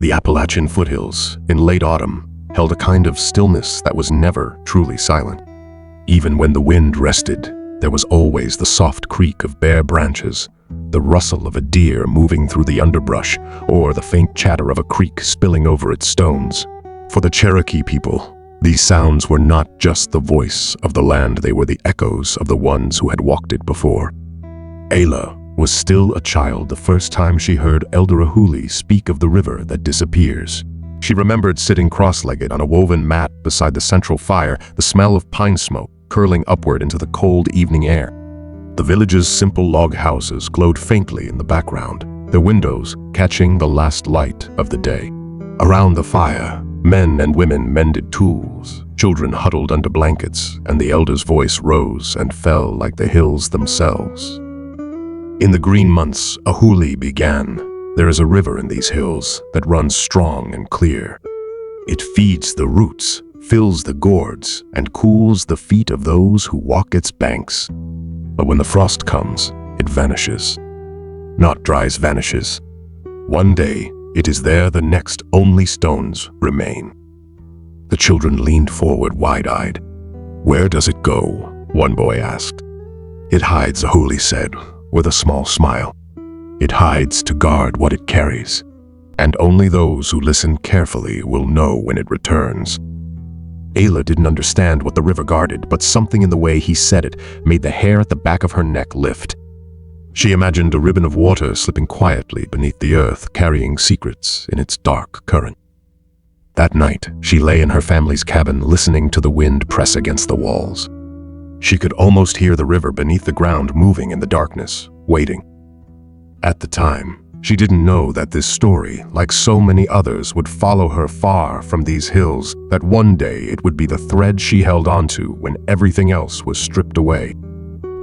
The Appalachian foothills, in late autumn, held a kind of stillness that was never truly silent. Even when the wind rested, there was always the soft creak of bare branches, the rustle of a deer moving through the underbrush, or the faint chatter of a creek spilling over its stones. For the Cherokee people, these sounds were not just the voice of the land, they were the echoes of the ones who had walked it before. Ayla was still a child the first time she heard Elder Ahuli speak of the river that disappears. She remembered sitting cross-legged on a woven mat beside the central fire, the smell of pine smoke curling upward into the cold evening air. The village's simple log houses glowed faintly in the background, their windows catching the last light of the day. Around the fire, men and women mended tools, children huddled under blankets, and the elder's voice rose and fell like the hills themselves. In the green months, Ahuli began. There is a river in these hills that runs strong and clear. It feeds the roots, fills the gourds, and cools the feet of those who walk its banks. But when the frost comes, it vanishes. Not dries, vanishes. One day, it is there the next only stones remain. The children leaned forward wide-eyed. "Where does it go?" one boy asked. "It hides," Ahuli said, with a small smile. "It hides to guard what it carries, and only those who listen carefully will know when it returns." Ayla didn't understand what the river guarded, but something in the way he said it made the hair at the back of her neck lift. She imagined a ribbon of water slipping quietly beneath the earth, carrying secrets in its dark current. That night, she lay in her family's cabin, listening to the wind press against the walls. She could almost hear the river beneath the ground moving in the darkness, waiting. At the time, she didn't know that this story, like so many others, would follow her far from these hills, that one day it would be the thread she held onto when everything else was stripped away.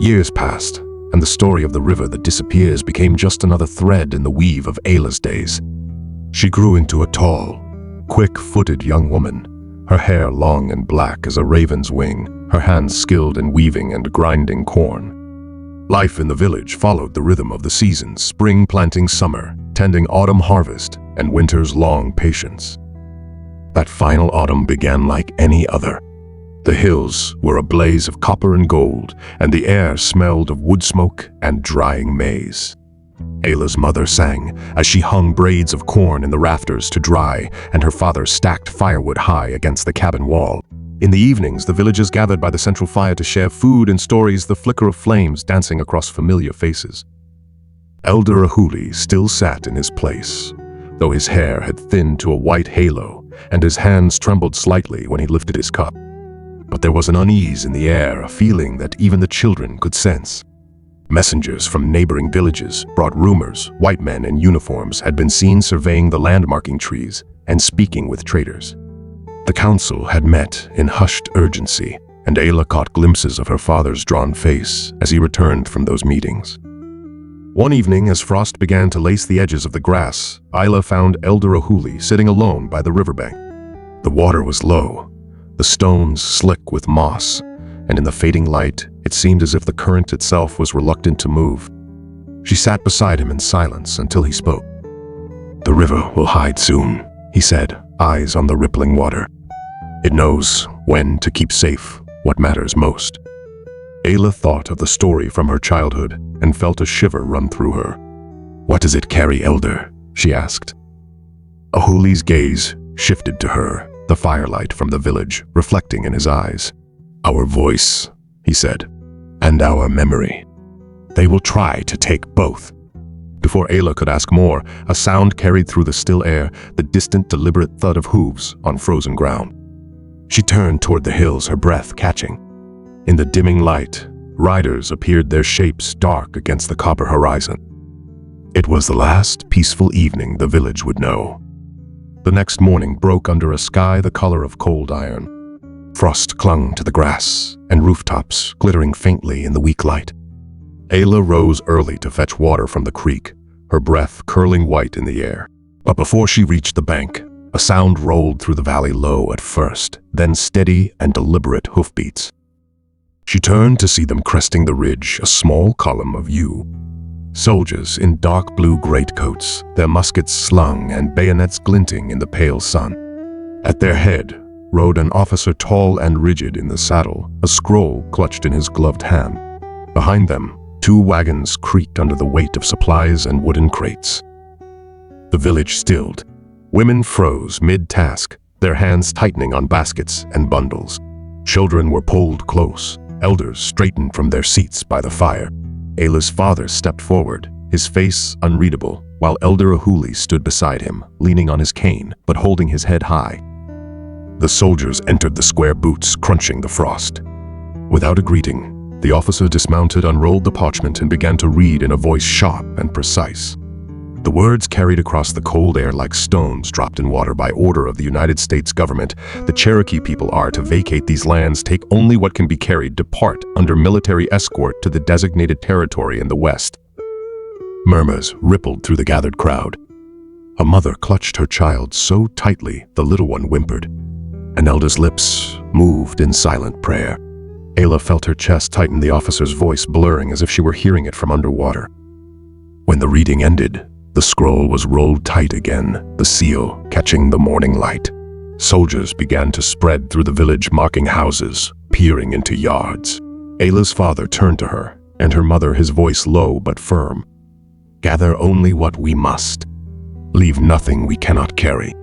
Years passed, and the story of the river that disappears became just another thread in the weave of Ayla's days. She grew into a tall, quick-footed young woman, her hair long and black as a raven's wing, her hands skilled in weaving and grinding corn. Life in the village followed the rhythm of the seasons, spring planting summer, tending autumn harvest, and winter's long patience. That final autumn began like any other. The hills were a blaze of copper and gold, and the air smelled of wood smoke and drying maize. Ayla's mother sang as she hung braids of corn in the rafters to dry, and her father stacked firewood high against the cabin wall. In the evenings, the villagers gathered by the central fire to share food and stories, the flicker of flames dancing across familiar faces. Elder Ahuli still sat in his place, though his hair had thinned to a white halo, and his hands trembled slightly when he lifted his cup. But there was an unease in the air, a feeling that even the children could sense. Messengers from neighboring villages brought rumors white men in uniforms had been seen surveying the landmarking trees and speaking with traders. The council had met in hushed urgency, and Ayla caught glimpses of her father's drawn face as he returned from those meetings. One evening, as frost began to lace the edges of the grass, Ayla found Elder Ahuli sitting alone by the riverbank. The water was low, the stones slick with moss, and in the fading light, it seemed as if the current itself was reluctant to move. She sat beside him in silence until he spoke. "The river will hide soon," he said, eyes on the rippling water. "It knows when to keep safe what matters most." Ayla thought of the story from her childhood and felt a shiver run through her. "What does it carry, Elder?" she asked. Ahuli's gaze shifted to her, the firelight from the village reflecting in his eyes. "Our voice," he said, "and our memory. They will try to take both." Before Ayla could ask more, a sound carried through the still air, the distant, deliberate thud of hooves on frozen ground. She turned toward the hills, her breath catching. In the dimming light, riders appeared, their shapes dark against the copper horizon. It was the last peaceful evening the village would know. The next morning broke under a sky the color of cold iron. Frost clung to the grass and rooftops, glittering faintly in the weak light. Ayla rose early to fetch water from the creek, her breath curling white in the air. But before she reached the bank, a sound rolled through the valley, low at first, then steady and deliberate hoofbeats. She turned to see them cresting the ridge, a small column of yew. Soldiers in dark blue greatcoats, their muskets slung and bayonets glinting in the pale sun. At their head rode an officer tall and rigid in the saddle, a scroll clutched in his gloved hand. Behind them, 2 wagons creaked under the weight of supplies and wooden crates. The village stilled. Women froze mid-task, their hands tightening on baskets and bundles. Children were pulled close, elders straightened from their seats by the fire. Ayla's father stepped forward, his face unreadable, while Elder Ahuli stood beside him, leaning on his cane, but holding his head high. The soldiers entered the square boots, crunching the frost. Without a greeting, the officer dismounted, unrolled the parchment, and began to read in a voice sharp and precise. The words carried across the cold air like stones dropped in water. By order of the United States government, the Cherokee people are to vacate these lands, take only what can be carried, depart under military escort to the designated territory in the west. Murmurs rippled through the gathered crowd. A mother clutched her child so tightly the little one whimpered. An elder's lips moved in silent prayer. Ayla felt her chest tighten, the officer's voice blurring as if she were hearing it from underwater. When the reading ended, the scroll was rolled tight again, the seal catching the morning light. Soldiers began to spread through the village, marking houses, peering into yards. Ayla's father turned to her, and her mother, his voice low but firm. Gather only what we must. Leave nothing we cannot carry.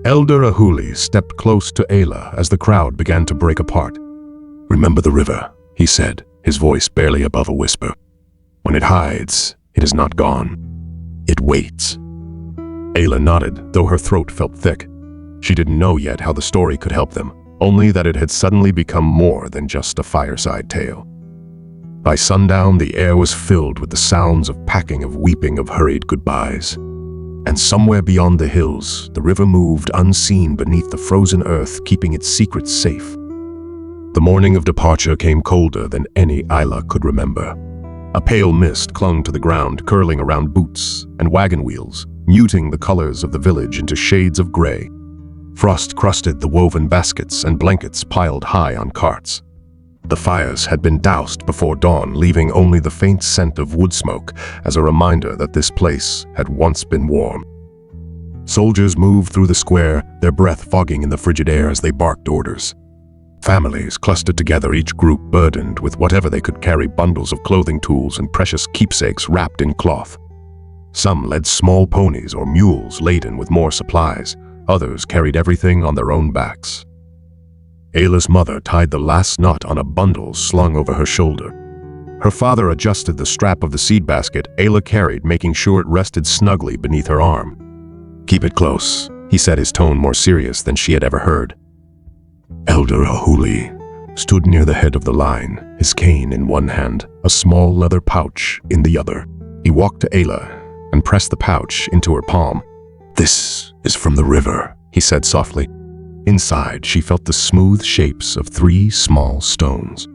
Elder Ahuli stepped close to Ayla as the crowd began to break apart. Remember the river, he said, his voice barely above a whisper. When it hides, it is not gone. It waits. Ayla nodded, though her throat felt thick. She didn't know yet how the story could help them, only that it had suddenly become more than just a fireside tale. By sundown, the air was filled with the sounds of packing, of weeping, of hurried goodbyes. And somewhere beyond the hills, the river moved unseen beneath the frozen earth, keeping its secrets safe. The morning of departure came colder than any Ayla could remember. A pale mist clung to the ground, curling around boots and wagon wheels, muting the colors of the village into shades of gray. Frost crusted the woven baskets and blankets piled high on carts. The fires had been doused before dawn, leaving only the faint scent of wood smoke as a reminder that this place had once been warm. Soldiers moved through the square, their breath fogging in the frigid air as they barked orders. Families clustered together, each group burdened with whatever they could carry, bundles of clothing, tools, and precious keepsakes wrapped in cloth. Some led small ponies or mules laden with more supplies. Others carried everything on their own backs. Ayla's mother tied the last knot on a bundle slung over her shoulder. Her father adjusted the strap of the seed basket Ayla carried, making sure it rested snugly beneath her arm. "Keep it close," he said, his tone more serious than she had ever heard. Elder Ahuli stood near the head of the line, his cane in one hand, a small leather pouch in the other. He walked to Ayla and pressed the pouch into her palm. "This is from the river," he said softly. Inside, she felt the smooth shapes of 3 small stones.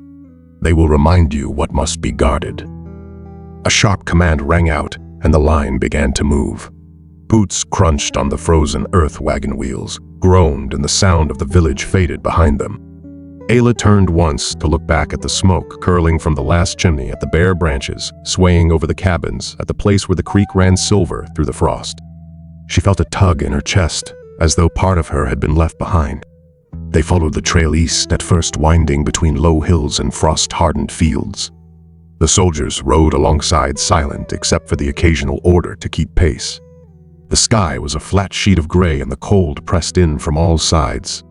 "They will remind you what must be guarded." A sharp command rang out, and the line began to move. Boots crunched on the frozen earth wagon wheels, groaned, and the sound of the village faded behind them. Ayla turned once to look back at the smoke curling from the last chimney, at the bare branches swaying over the cabins, at the place where the creek ran silver through the frost. She felt a tug in her chest, as though part of her had been left behind. They followed the trail east, at first winding between low hills and frost-hardened fields. The soldiers rode alongside, silent except for the occasional order to keep pace. The sky was a flat sheet of gray, and the cold pressed in from all sides.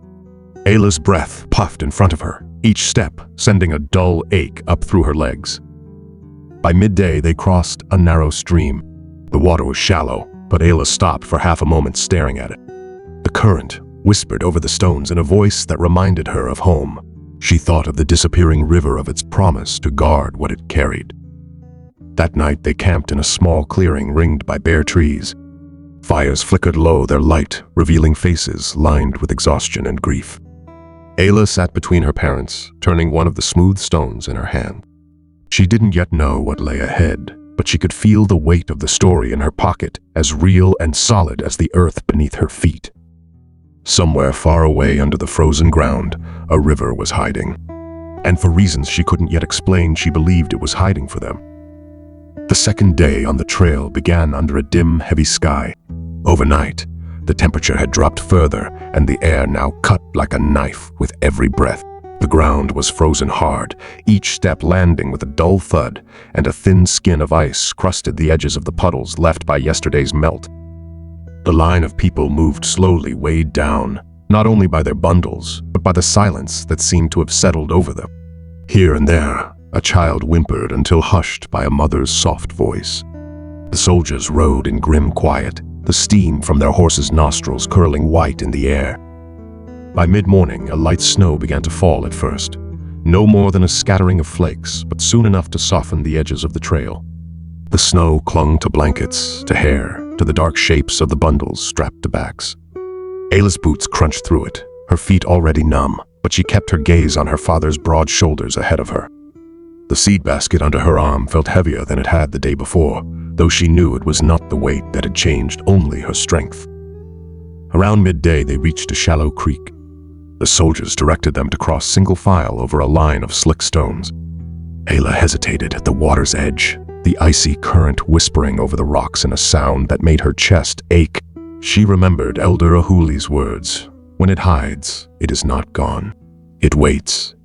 Ayla's breath puffed in front of her, each step sending a dull ache up through her legs. By midday, they crossed a narrow stream. The water was shallow, but Ayla stopped for half a moment, staring at it. The current whispered over the stones in a voice that reminded her of home. She thought of the disappearing river, of its promise to guard what it carried. That night, they camped in a small clearing ringed by bare trees. Fires flickered low, their light revealing faces lined with exhaustion and grief. Ayla sat between her parents, turning one of the smooth stones in her hand. She didn't yet know what lay ahead, but she could feel the weight of the story in her pocket, as real and solid as the earth beneath her feet. Somewhere far away under the frozen ground, a river was hiding. And for reasons she couldn't yet explain, she believed it was hiding for them. The second day on the trail began under a dim, heavy sky. Overnight, the temperature had dropped further, and the air now cut like a knife with every breath. The ground was frozen hard, each step landing with a dull thud, and a thin skin of ice crusted the edges of the puddles left by yesterday's melt. The line of people moved slowly, weighed down, not only by their bundles, but by the silence that seemed to have settled over them. Here and there, a child whimpered until hushed by a mother's soft voice. The soldiers rode in grim quiet, the steam from their horses' nostrils curling white in the air. By mid-morning, a light snow began to fall at first. No more than a scattering of flakes, but soon enough to soften the edges of the trail. The snow clung to blankets, to hair, to the dark shapes of the bundles strapped to backs. Ayla's boots crunched through it, her feet already numb, but she kept her gaze on her father's broad shoulders ahead of her. The seed basket under her arm felt heavier than it had the day before, though she knew it was not the weight that had changed, only her strength. Around midday, they reached a shallow creek. The soldiers directed them to cross single file over a line of slick stones. Ayla hesitated at the water's edge, the icy current whispering over the rocks in a sound that made her chest ache. She remembered Elder Ahuli's words, "When it hides, it is not gone. It waits."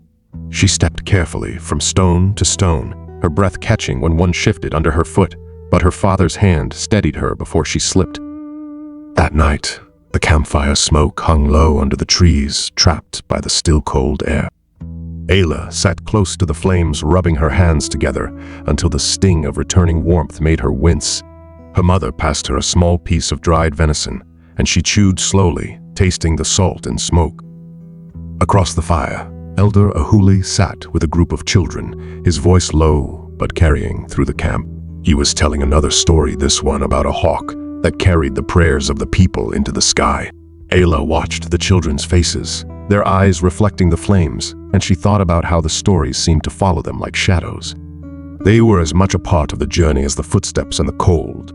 She stepped carefully from stone to stone, her breath catching when one shifted under her foot, but her father's hand steadied her before she slipped. That night, the campfire smoke hung low under the trees, trapped by the still cold air. Ayla sat close to the flames, rubbing her hands together until the sting of returning warmth made her wince. Her mother passed her a small piece of dried venison, and she chewed slowly, tasting the salt and smoke. Across the fire, Elder Ahuli sat with a group of children, his voice low but carrying through the camp. He was telling another story, this one about a hawk that carried the prayers of the people into the sky. Ayla watched the children's faces, their eyes reflecting the flames, and she thought about how the stories seemed to follow them like shadows. They were as much a part of the journey as the footsteps and the cold.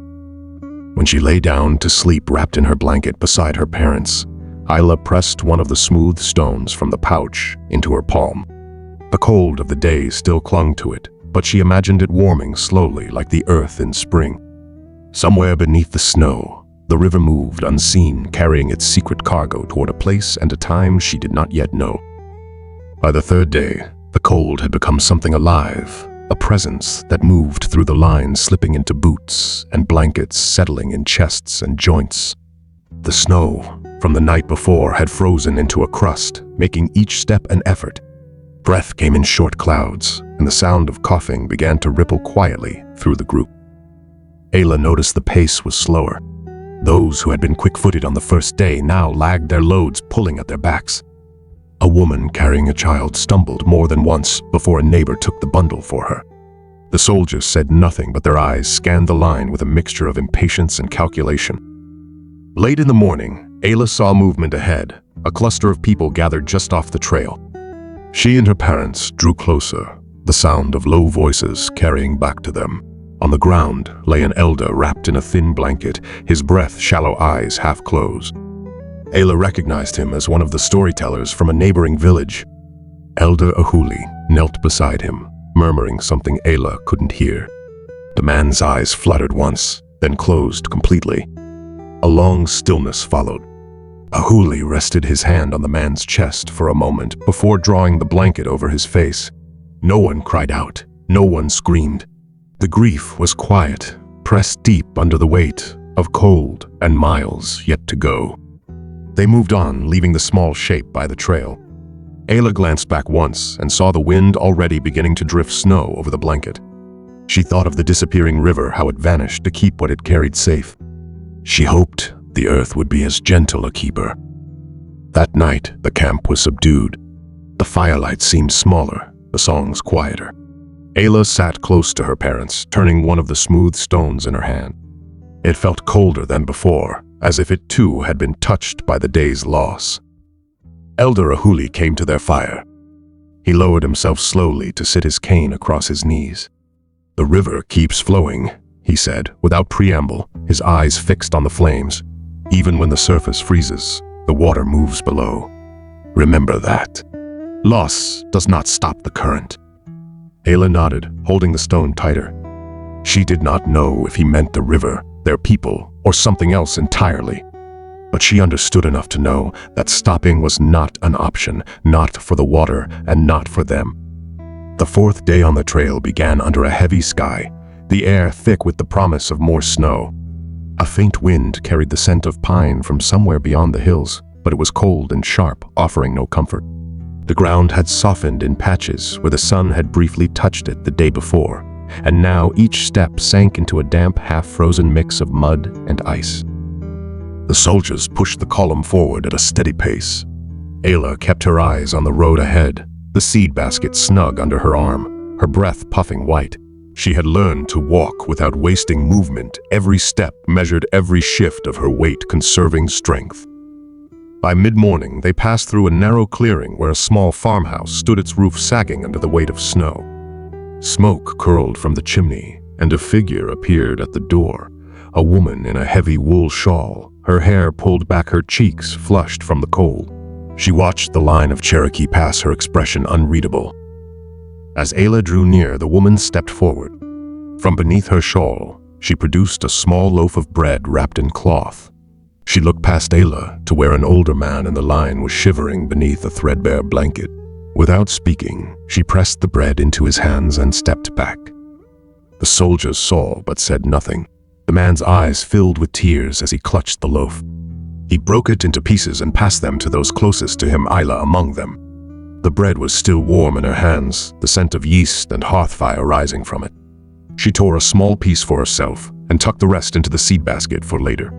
When she lay down to sleep wrapped in her blanket beside her parents, Ayla pressed one of the smooth stones from the pouch into her palm. The cold of the day still clung to it, but she imagined it warming slowly like the earth in spring. Somewhere beneath the snow, the river moved unseen, carrying its secret cargo toward a place and a time she did not yet know. By the third day, the cold had become something alive, a presence that moved through the lines, slipping into boots and blankets, settling in chests and joints. The snow from the night before had frozen into a crust, making each step an effort. Breath came in short clouds, and the sound of coughing began to ripple quietly through the group. Ayla noticed the pace was slower. Those who had been quick-footed on the first day now lagged their loads, pulling at their backs. A woman carrying a child stumbled more than once before a neighbor took the bundle for her. The soldiers said nothing, but their eyes scanned the line with a mixture of impatience and calculation. Late in the morning, Ayla saw movement ahead, a cluster of people gathered just off the trail. She and her parents drew closer, the sound of low voices carrying back to them. On the ground lay an elder wrapped in a thin blanket, his breath, shallow eyes half closed. Ayla recognized him as one of the storytellers from a neighboring village. Elder Ahuli knelt beside him, murmuring something Ayla couldn't hear. The man's eyes fluttered once, then closed completely. A long stillness followed. Ahuli rested his hand on the man's chest for a moment before drawing the blanket over his face. No one cried out, no one screamed. The grief was quiet, pressed deep under the weight of cold and miles yet to go. They moved on, leaving the small shape by the trail. Ayla glanced back once and saw the wind already beginning to drift snow over the blanket. She thought of the disappearing river, how it vanished to keep what it carried safe. She hoped the earth would be as gentle a keeper. That night, the camp was subdued. The firelight seemed smaller, the songs quieter. Ayla sat close to her parents, turning one of the smooth stones in her hand. It felt colder than before, as if it too had been touched by the day's loss. Elder Ahuli came to their fire. He lowered himself slowly to sit his cane across his knees. "The river keeps flowing," he said, without preamble, his eyes fixed on the flames. "Even when the surface freezes, the water moves below. Remember that. Loss does not stop the current." Ayla nodded, holding the stone tighter. She did not know if he meant the river, their people, or something else entirely. But she understood enough to know that stopping was not an option, not for the water and not for them. The fourth day on the trail began under a heavy sky, the air thick with the promise of more snow. A faint wind carried the scent of pine from somewhere beyond the hills, but it was cold and sharp, offering no comfort. The ground had softened in patches where the sun had briefly touched it the day before, and now each step sank into a damp, half-frozen mix of mud and ice. The soldiers pushed the column forward at a steady pace. Ayla kept her eyes on the road ahead, the seed basket snug under her arm, her breath puffing white. She had learned to walk without wasting movement. Every step measured every shift of her weight, conserving strength. By mid-morning, they passed through a narrow clearing where a small farmhouse stood, its roof sagging under the weight of snow. Smoke curled from the chimney, and a figure appeared at the door, a woman in a heavy wool shawl, her hair pulled back, her cheeks flushed from the cold. She watched the line of Cherokee pass, her expression unreadable. As Ayla drew near, the woman stepped forward. From beneath her shawl, she produced a small loaf of bread wrapped in cloth. She looked past Ayla to where an older man in the line was shivering beneath a threadbare blanket. Without speaking, she pressed the bread into his hands and stepped back. The soldiers saw but said nothing. The man's eyes filled with tears as he clutched the loaf. He broke it into pieces and passed them to those closest to him, Ayla among them. The bread was still warm in her hands, the scent of yeast and hearth fire rising from it. She tore a small piece for herself and tucked the rest into the seed basket for later.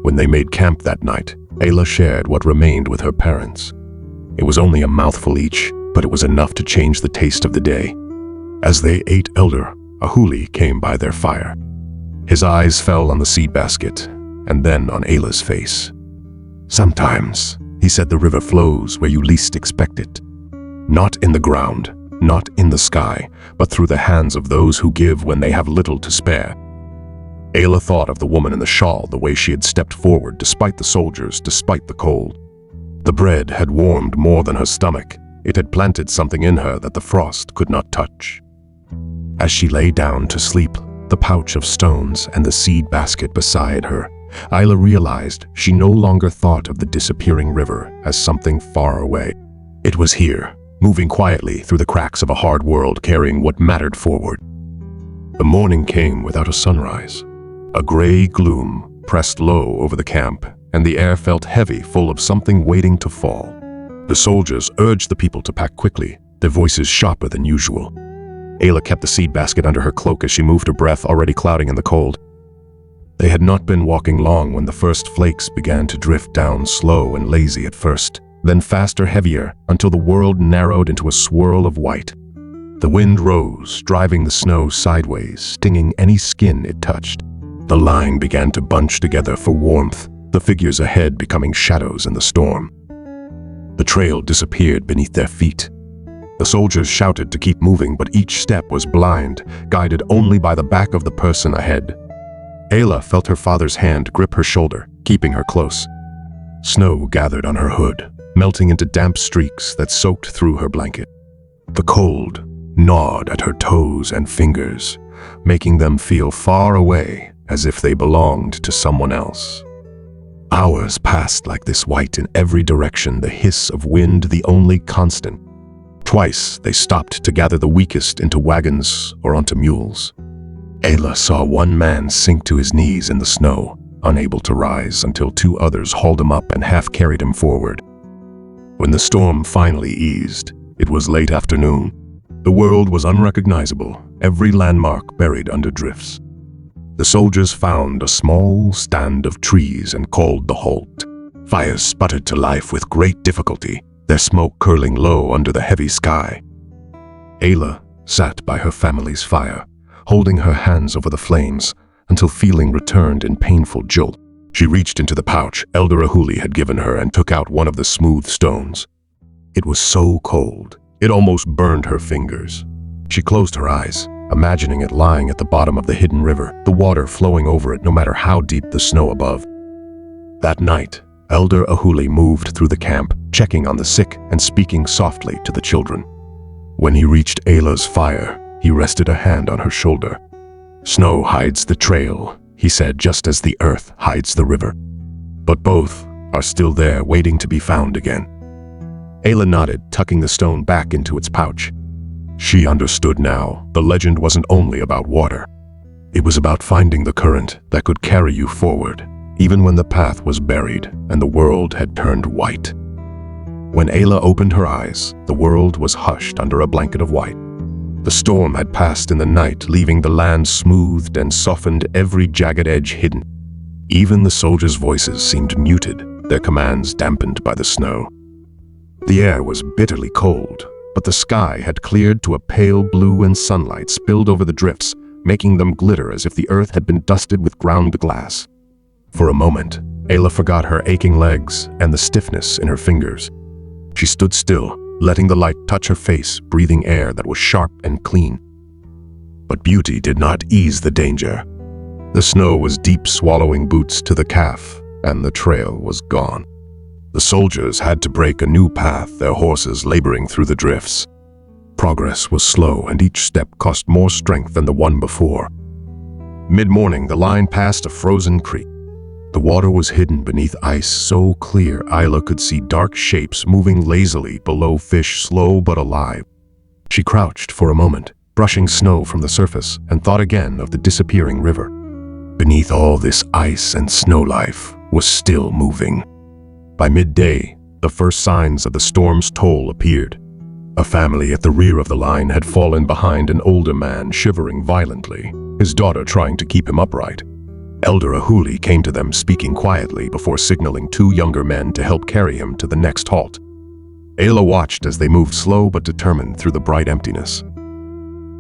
When they made camp that night, Ayla shared what remained with her parents. It was only a mouthful each, but it was enough to change the taste of the day. As they ate, Elder Ahuli came by their fire. His eyes fell on the seed basket and then on Ayla's face. "Sometimes," he said, "the river flows where you least expect it. Not in the ground, not in the sky, but through the hands of those who give when they have little to spare." Ayla thought of the woman in the shawl, the way she had stepped forward despite the soldiers, despite the cold. The bread had warmed more than her stomach. It had planted something in her that the frost could not touch. As she lay down to sleep, the pouch of stones and the seed basket beside her, Ayla realized she no longer thought of the disappearing river as something far away. It was here, moving quietly through the cracks of a hard world, carrying what mattered forward. The morning came without a sunrise. A gray gloom pressed low over the camp, and the air felt heavy, full of something waiting to fall. The soldiers urged the people to pack quickly, their voices sharper than usual. Ayla kept the seed basket under her cloak as she moved, her breath already clouding in the cold. They had not been walking long when the first flakes began to drift down, slow and lazy at first, then faster, heavier, until the world narrowed into a swirl of white. The wind rose, driving the snow sideways, stinging any skin it touched. The line began to bunch together for warmth, the figures ahead becoming shadows in the storm. The trail disappeared beneath their feet. The soldiers shouted to keep moving, but each step was blind, guided only by the back of the person ahead. Ayla felt her father's hand grip her shoulder, keeping her close. Snow gathered on her hood, melting into damp streaks that soaked through her blanket. The cold gnawed at her toes and fingers, making them feel far away, as if they belonged to someone else. Hours passed like this, white in every direction, the hiss of wind the only constant. Twice they stopped to gather the weakest into wagons or onto mules. Ayla saw one man sink to his knees in the snow, unable to rise, until two others hauled him up and half carried him forward. When the storm finally eased, it was late afternoon. The world was unrecognizable, every landmark buried under drifts. The soldiers found a small stand of trees and called the halt. Fires sputtered to life with great difficulty, their smoke curling low under the heavy sky. Ayla sat by her family's fire, holding her hands over the flames until feeling returned in painful jolt. She reached into the pouch Elder Ahuli had given her and took out one of the smooth stones. It was so cold, it almost burned her fingers. She closed her eyes, imagining it lying at the bottom of the hidden river, the water flowing over it no matter how deep the snow above. That night, Elder Ahuli moved through the camp, checking on the sick and speaking softly to the children. When he reached Ayla's fire, he rested a hand on her shoulder. "Snow hides the trail," he said, just as the earth hides the river. "But both are still there, waiting to be found again." Ayla nodded, tucking the stone back into its pouch. She understood now. The legend wasn't only about water. It was about finding the current that could carry you forward, even when the path was buried and the world had turned white. When Ayla opened her eyes, the world was hushed under a blanket of white. The storm had passed in the night, leaving the land smoothed and softened, every jagged edge hidden. Even the soldiers' voices seemed muted, their commands dampened by the snow. The air was bitterly cold, but the sky had cleared to a pale blue and sunlight spilled over the drifts, making them glitter as if the earth had been dusted with ground glass. For a moment, Ayla forgot her aching legs and the stiffness in her fingers. She stood still, letting the light touch her face, breathing air that was sharp and clean. But beauty did not ease the danger. The snow was deep, swallowing boots to the calf, and the trail was gone. The soldiers had to break a new path, their horses laboring through the drifts. Progress was slow, and each step cost more strength than the one before. Mid-morning, the line passed a frozen creek. The water was hidden beneath ice so clear Ayla could see dark shapes moving lazily below, fish slow but alive. She crouched for a moment, brushing snow from the surface, and thought again of the disappearing river. Beneath all this ice and snow, life was still moving. By midday, the first signs of the storm's toll appeared. A family at the rear of the line had fallen behind an older man, shivering violently, his daughter trying to keep him upright. Elder Ahuli came to them, speaking quietly before signaling two younger men to help carry him to the next halt. Ayla watched as they moved slow but determined through the bright emptiness.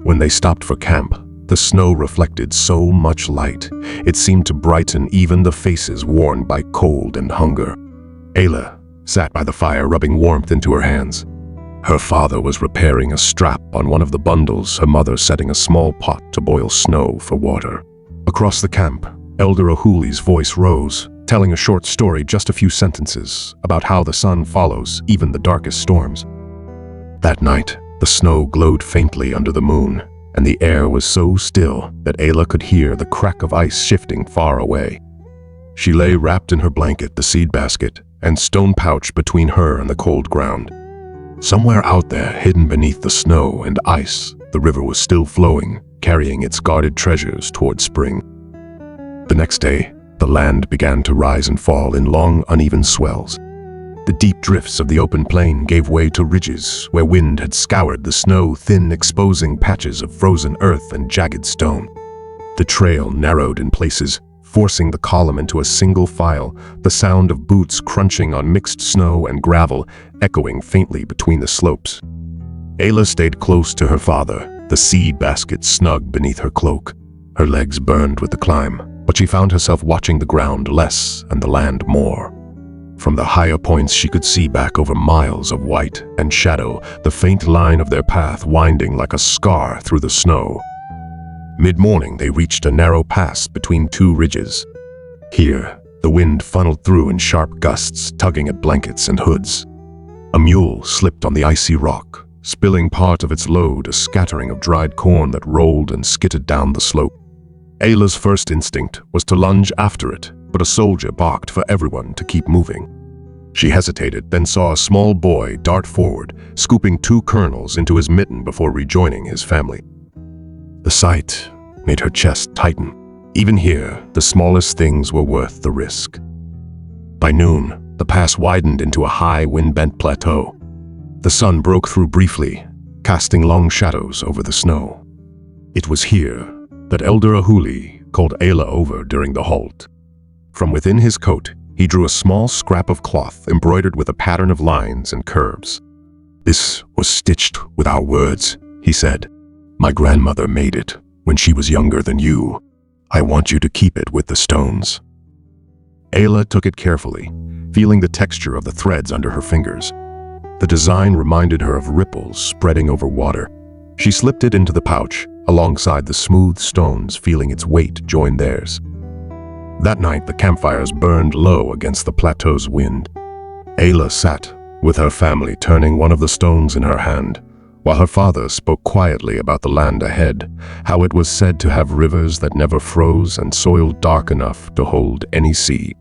When they stopped for camp, the snow reflected so much light, it seemed to brighten even the faces worn by cold and hunger. Ayla sat by the fire, rubbing warmth into her hands. Her father was repairing a strap on one of the bundles, her mother setting a small pot to boil snow for water. Across the camp, Elder Ahuli's voice rose, telling a short story, just a few sentences, about how the sun follows even the darkest storms. That night, the snow glowed faintly under the moon, and the air was so still that Ayla could hear the crack of ice shifting far away. She lay wrapped in her blanket, the seed basket and stone pouch between her and the cold ground. Somewhere out there, hidden beneath the snow and ice, the river was still flowing, carrying its guarded treasures toward spring. The next day, the land began to rise and fall in long, uneven swells. The deep drifts of the open plain gave way to ridges where wind had scoured the snow thin, exposing patches of frozen earth and jagged stone. The trail narrowed in places, forcing the column into a single file, the sound of boots crunching on mixed snow and gravel echoing faintly between the slopes. Ayla stayed close to her father, the seed basket snug beneath her cloak. Her legs burned with the climb, but she found herself watching the ground less and the land more. From the higher points she could see back over miles of white and shadow, the faint line of their path winding like a scar through the snow. Mid-morning, they reached a narrow pass between two ridges. Here, the wind funneled through in sharp gusts, tugging at blankets and hoods. A mule slipped on the icy rock, spilling part of its load, a scattering of dried corn that rolled and skittered down the slope. Ayla's first instinct was to lunge after it, but a soldier barked for everyone to keep moving. She hesitated, then saw a small boy dart forward, scooping 2 kernels into his mitten before rejoining his family. The sight made her chest tighten. Even here, the smallest things were worth the risk. By noon, the pass widened into a high, wind-bent plateau. The sun broke through briefly, casting long shadows over the snow. It was here that Elder Ahuli called Ayla over during the halt. From within his coat, he drew a small scrap of cloth embroidered with a pattern of lines and curves. "This was stitched with our words," he said. "My grandmother made it when she was younger than you. I want you to keep it with the stones." Ayla took it carefully, feeling the texture of the threads under her fingers. The design reminded her of ripples spreading over water. She slipped it into the pouch, alongside the smooth stones, feeling its weight join theirs. That night, the campfires burned low against the plateau's wind. Ayla sat with her family, turning one of the stones in her hand, while her father spoke quietly about the land ahead, how it was said to have rivers that never froze and soil dark enough to hold any sea.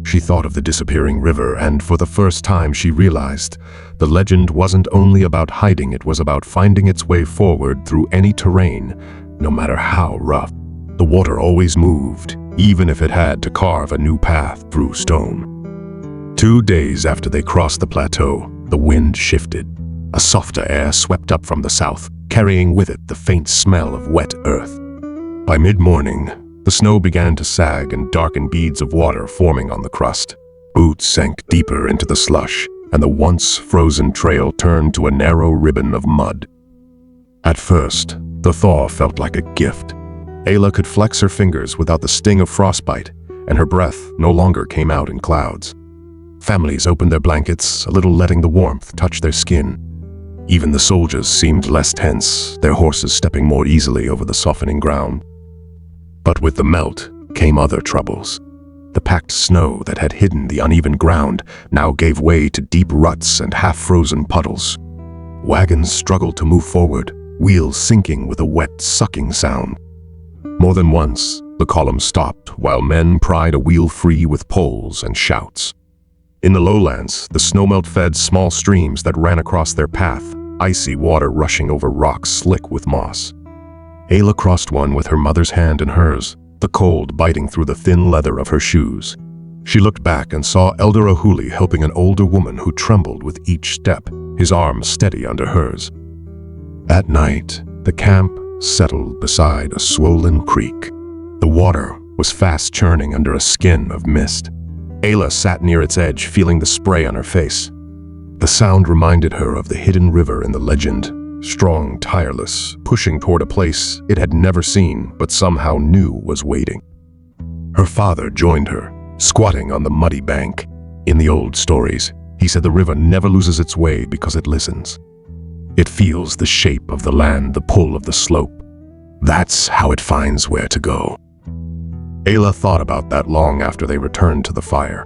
She thought of the disappearing river, and for the first time she realized the legend wasn't only about hiding, it was about finding its way forward through any terrain, no matter how rough. The water always moved, even if it had to carve a new path through stone. 2 days after they crossed the plateau, the wind shifted. A softer air swept up from the south, carrying with it the faint smell of wet earth. By mid-morning, the snow began to sag and darken beads of water forming on the crust. Boots sank deeper into the slush, and the once frozen trail turned to a narrow ribbon of mud. At first, the thaw felt like a gift. Ayla could flex her fingers without the sting of frostbite, and her breath no longer came out in clouds. Families opened their blankets, a little letting the warmth touch their skin. Even the soldiers seemed less tense, their horses stepping more easily over the softening ground. But with the melt came other troubles. The packed snow that had hidden the uneven ground now gave way to deep ruts and half-frozen puddles. Wagons struggled to move forward, wheels sinking with a wet, sucking sound. More than once, the column stopped while men pried a wheel free with poles and shouts. In the lowlands, the snowmelt fed small streams that ran across their path, icy water rushing over rocks slick with moss. Ayla crossed one with her mother's hand in hers, the cold biting through the thin leather of her shoes. She looked back and saw Elder Ahuli helping an older woman who trembled with each step, his arm steady under hers. At night, the camp settled beside a swollen creek. The water was fast churning under a skin of mist. Ayla sat near its edge, feeling the spray on her face. The sound reminded her of the hidden river in the legend, strong, tireless, pushing toward a place it had never seen but somehow knew was waiting. Her father joined her, squatting on the muddy bank. In the old stories, he said the river never loses its way because it listens. It feels the shape of the land, the pull of the slope. That's how it finds where to go. Ayla thought about that long after they returned to the fire.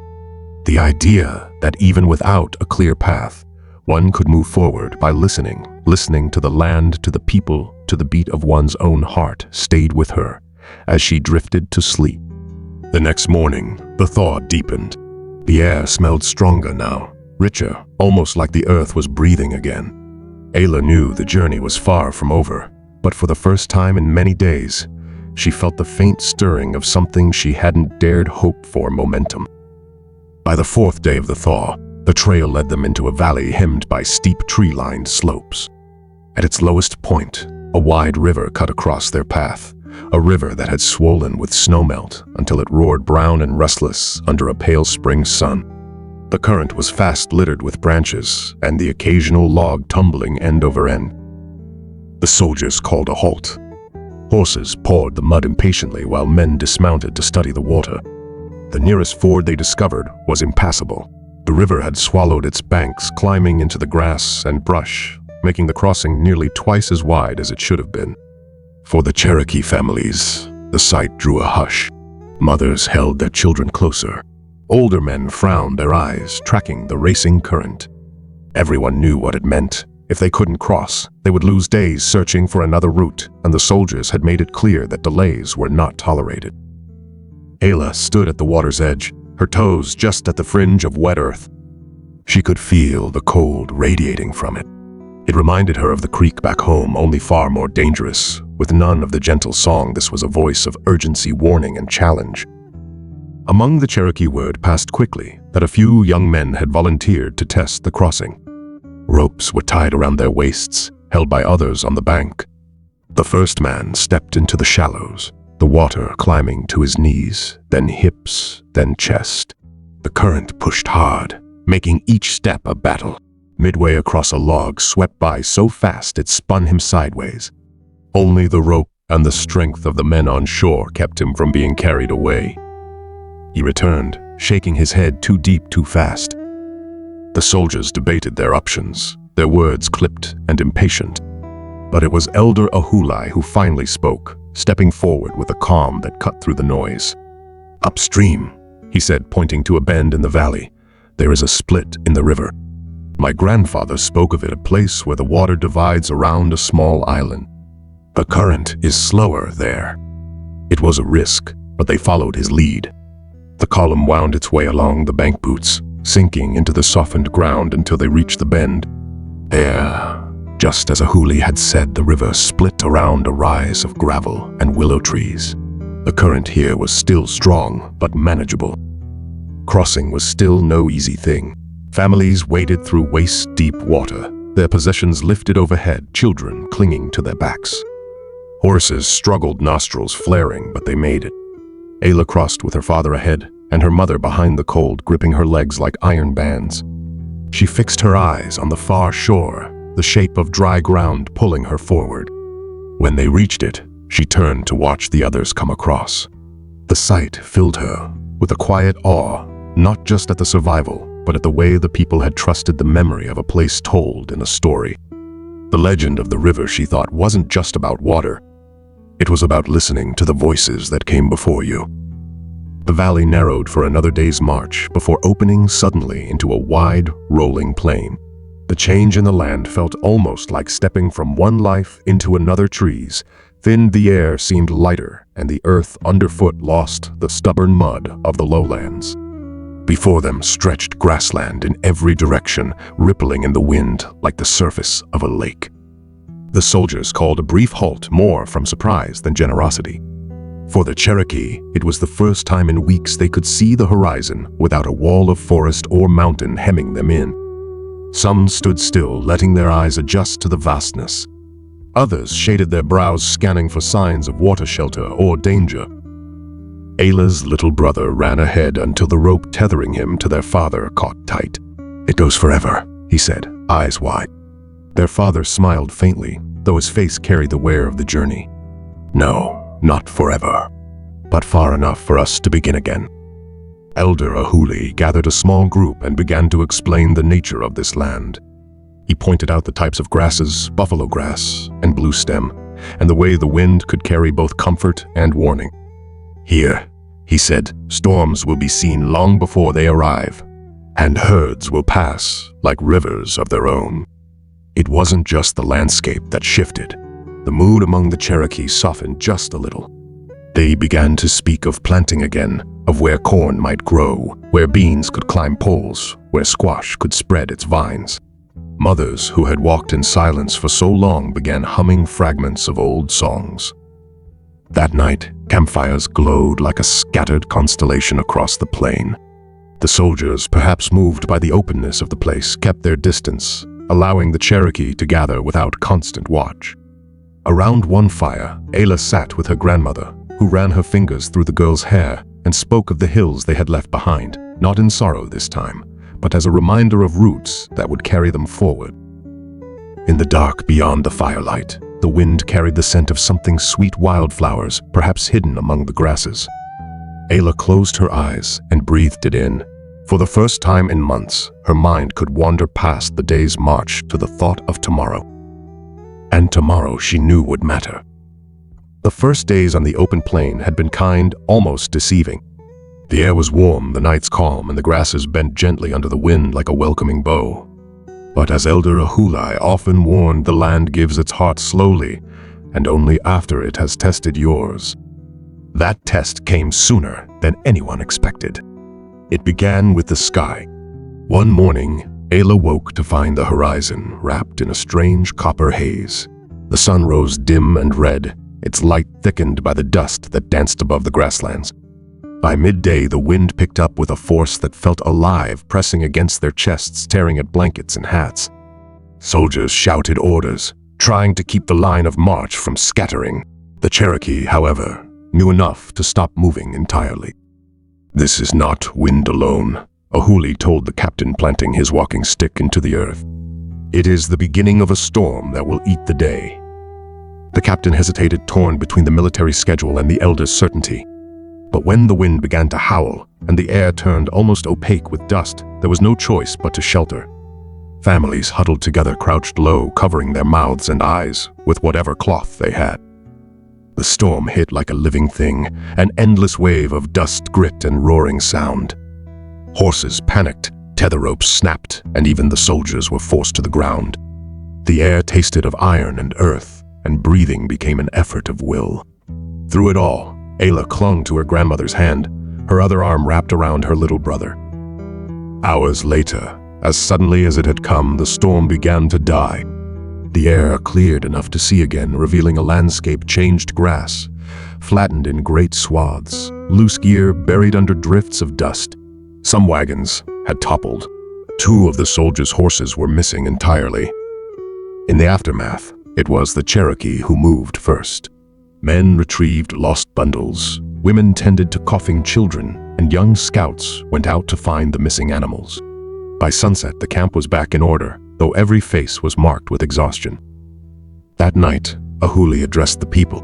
The idea that even without a clear path, one could move forward by listening to the land, to the people, to the beat of one's own heart, stayed with her as she drifted to sleep. The next morning, the thaw deepened. The air smelled stronger now, richer, almost like the earth was breathing again. Ayla knew the journey was far from over, but for the first time in many days, she felt the faint stirring of something she hadn't dared hope for: momentum. By the 4th day of the thaw, the trail led them into a valley hemmed by steep tree-lined slopes. At its lowest point, a wide river cut across their path, a river that had swollen with snowmelt until it roared brown and restless under a pale spring sun. The current was fast littered with branches and the occasional log tumbling end over end. The soldiers called a halt. Horses pawed the mud impatiently while men dismounted to study the water. The nearest ford they discovered was impassable. The river had swallowed its banks, climbing into the grass and brush, making the crossing nearly twice as wide as it should have been. For the Cherokee families, the sight drew a hush. Mothers held their children closer. Older men frowned their eyes, tracking the racing current. Everyone knew what it meant. If they couldn't cross, they would lose days searching for another route, and the soldiers had made it clear that delays were not tolerated. Ayla stood at the water's edge, her toes just at the fringe of wet earth. She could feel the cold radiating from it. It reminded her of the creek back home, only far more dangerous. With none of the gentle song, this was a voice of urgency, warning, and challenge. Among the Cherokee, word passed quickly that a few young men had volunteered to test the crossing. Ropes were tied around their waists, held by others on the bank. The first man stepped into the shallows, the water climbing to his knees, then hips, then chest. The current pushed hard, making each step a battle. Midway across, a log swept by so fast it spun him sideways. Only the rope and the strength of the men on shore kept him from being carried away. He returned, shaking his head too deep, too fast. The soldiers debated their options, their words clipped and impatient. But it was Elder Ahuli who finally spoke, stepping forward with a calm that cut through the noise. "Upstream," he said, pointing to a bend in the valley, "there is a split in the river. My grandfather spoke of it, a place where the water divides around a small island. The current is slower there. It was a risk, but they followed his lead. The column wound its way along the bank boots, sinking into the softened ground until they reached the bend. There, just as Ahuli had said, the river split around a rise of gravel and willow trees. The current here was still strong, but manageable. Crossing was still no easy thing. Families waded through waist-deep water, their possessions lifted overhead, children clinging to their backs. Horses struggled, nostrils flaring, but they made it. Ayla crossed with her father ahead, and her mother behind the cold, gripping her legs like iron bands. She fixed her eyes on the far shore, the shape of dry ground pulling her forward. When they reached it, she turned to watch the others come across. The sight filled her with a quiet awe, not just at the survival, but at the way the people had trusted the memory of a place told in a story. The legend of the river, she thought, wasn't just about water. It was about listening to the voices that came before you. The valley narrowed for another day's march before opening suddenly into a wide, rolling plain. The change in the land felt almost like stepping from one life into another. Trees thinned, the air seemed lighter, and the earth underfoot lost the stubborn mud of the lowlands. Before them stretched grassland in every direction, rippling in the wind like the surface of a lake. The soldiers called a brief halt, more from surprise than generosity. For the Cherokee, it was the first time in weeks they could see the horizon without a wall of forest or mountain hemming them in. Some stood still, letting their eyes adjust to the vastness. Others shaded their brows, scanning for signs of water shelter or danger. Ayla's little brother ran ahead until the rope tethering him to their father caught tight. "It goes forever," he said, eyes wide. Their father smiled faintly, though his face carried the wear of the journey. "No, not forever, but far enough for us to begin again." Elder Ahuli gathered a small group and began to explain the nature of this land. He pointed out the types of grasses, buffalo grass and blue stem, and the way the wind could carry both comfort and warning. "Here," he said, "storms will be seen long before they arrive, and herds will pass like rivers of their own." It wasn't just the landscape that shifted. The mood among the Cherokee softened just a little. They began to speak of planting again, of where corn might grow, where beans could climb poles, where squash could spread its vines. Mothers who had walked in silence for so long began humming fragments of old songs. That night, campfires glowed like a scattered constellation across the plain. The soldiers, perhaps moved by the openness of the place, kept their distance, allowing the Cherokee to gather without constant watch. Around one fire, Ayla sat with her grandmother, who ran her fingers through the girl's hair and spoke of the hills they had left behind, not in sorrow this time, but as a reminder of roots that would carry them forward. In the dark beyond the firelight, the wind carried the scent of something sweet, wildflowers, perhaps hidden among the grasses. Ayla closed her eyes and breathed it in. For the first time in months, her mind could wander past the day's march to the thought of tomorrow. And tomorrow she knew would matter. The first days on the open plain had been kind, almost deceiving. The air was warm, the nights calm, and the grasses bent gently under the wind like a welcoming bow. But as Elder Ahuli often warned, the land gives its heart slowly, and only after it has tested yours. That test came sooner than anyone expected. It began with the sky. One morning, Ayla woke to find the horizon wrapped in a strange copper haze. The sun rose dim and red, its light thickened by the dust that danced above the grasslands. By midday, the wind picked up with a force that felt alive, pressing against their chests, tearing at blankets and hats. Soldiers shouted orders, trying to keep the line of march from scattering. The Cherokee, however, knew enough to stop moving entirely. "This is not wind alone," Ahuli told the captain, planting his walking stick into the earth. "It is the beginning of a storm that will eat the day." The captain hesitated, torn between the military schedule and the elder's certainty. But when the wind began to howl and the air turned almost opaque with dust, there was no choice but to shelter. Families huddled together, crouched low, covering their mouths and eyes with whatever cloth they had. The storm hit like a living thing, an endless wave of dust, grit, and roaring sound. Horses panicked, Tether ropes snapped, and even the soldiers were forced to the ground. The air tasted of iron and earth, and breathing became an effort of will. Through it all, Ayla clung to her grandmother's hand, her other arm wrapped around her little brother. Hours later, as suddenly as it had come, the storm began to die. The air cleared enough to see again, revealing a landscape changed grass, flattened in great swaths, loose gear buried under drifts of dust. Some wagons had toppled. 2 of the soldiers' horses were missing entirely. In the aftermath, it was the Cherokee who moved first. Men retrieved lost bundles, women tended to coughing children, and young scouts went out to find the missing animals. By sunset, the camp was back in order, though every face was marked with exhaustion. That night, Ahuli addressed the people.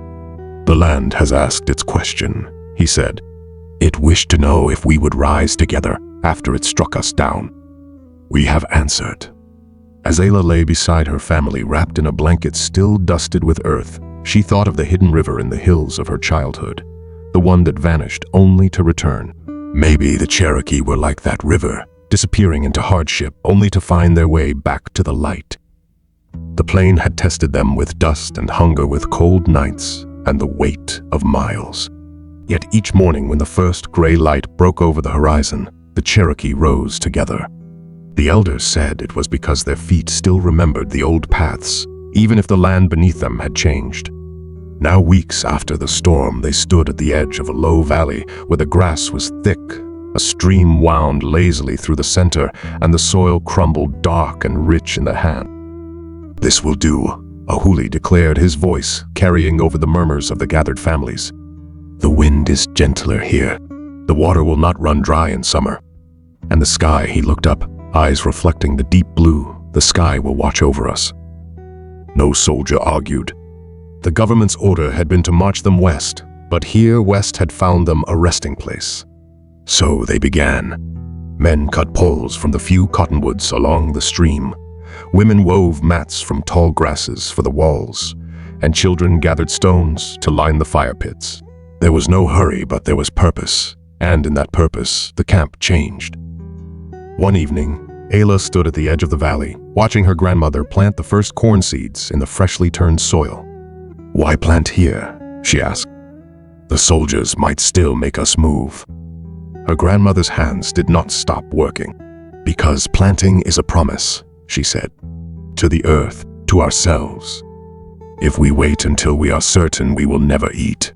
"The land has asked its question," he said. "It wished to know if we would rise together after it struck us down. We have answered." As Ayla lay beside her family, wrapped in a blanket still dusted with earth, she thought of the hidden river in the hills of her childhood, the one that vanished only to return. Maybe the Cherokee were like that river, disappearing into hardship only to find their way back to the light. The plain had tested them with dust and hunger, with cold nights and the weight of miles. Yet each morning when the first gray light broke over the horizon, the Cherokee rose together. The elders said it was because their feet still remembered the old paths, even if the land beneath them had changed. Now, weeks after the storm, they stood at the edge of a low valley where the grass was thick. A stream wound lazily through the center, and the soil crumbled dark and rich in the hand. "This will do," Ahuli declared, his voice carrying over the murmurs of the gathered families. "The wind is gentler here. The water will not run dry in summer. And the sky," he looked up, eyes reflecting the deep blue, "the sky will watch over us." No soldier argued. The government's order had been to march them west, but here west had found them a resting place. So they began. Men cut poles from the few cottonwoods along the stream. Women wove mats from tall grasses for the walls, and children gathered stones to line the fire pits. There was no hurry, but there was purpose, and in that purpose, the camp changed. One evening, Ayla stood at the edge of the valley, watching her grandmother plant the first corn seeds in the freshly turned soil. "Why plant here?" she asked. "The soldiers might still make us move." Her grandmother's hands did not stop working. "Because planting is a promise," she said, "to the earth, to ourselves. If we wait until we are certain, we will never eat."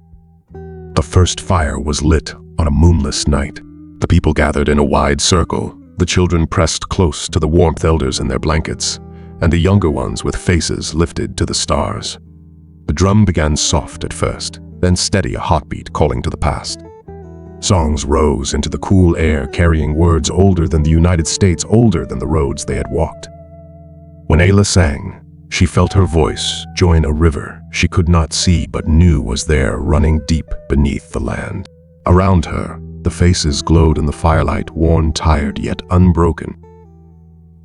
The first fire was lit on a moonless night. The people gathered in a wide circle, the children pressed close to the warmth elders in their blankets, and the younger ones with faces lifted to the stars. The drum began soft at first, then steady, a heartbeat calling to the past. Songs rose into the cool air, carrying words older than the United States, older than the roads they had walked. When Ayla sang, she felt her voice join a river she could not see but knew was there, running deep beneath the land. Around her, the faces glowed in the firelight, worn, tired, yet unbroken.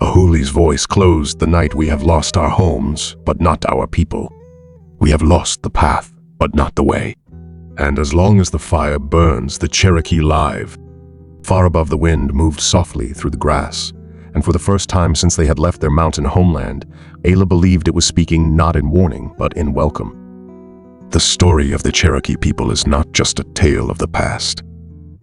Ahuli's voice closed the night. "We have lost our homes, but not our people. We have lost the path, but not the way. And as long as the fire burns, the Cherokee live." Far above, the wind moved softly through the grass, and for the first time since they had left their mountain homeland, Ayla believed it was speaking not in warning, but in welcome. The story of the Cherokee people is not just a tale of the past.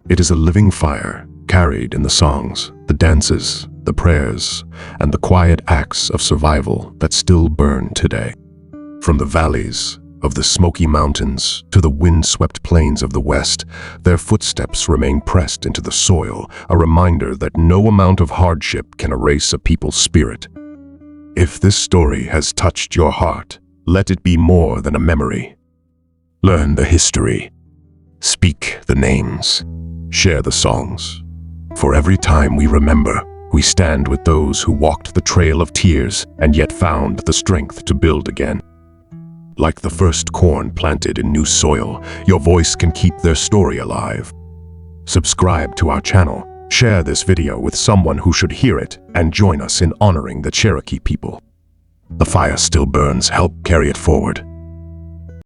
It is a living fire, carried in the songs, the dances, the prayers, and the quiet acts of survival that still burn today. From the valleys of the Smoky Mountains to the wind-swept plains of the West, their footsteps remain pressed into the soil, a reminder that no amount of hardship can erase a people's spirit. If this story has touched your heart, let it be more than a memory. Learn the history. Speak the names. Share the songs. For every time we remember, we stand with those who walked the trail of tears and yet found the strength to build again. Like the first corn planted in new soil, your voice can keep their story alive. Subscribe to our channel, share this video with someone who should hear it, and join us in honoring the Cherokee people. The fire still burns. Help carry it forward.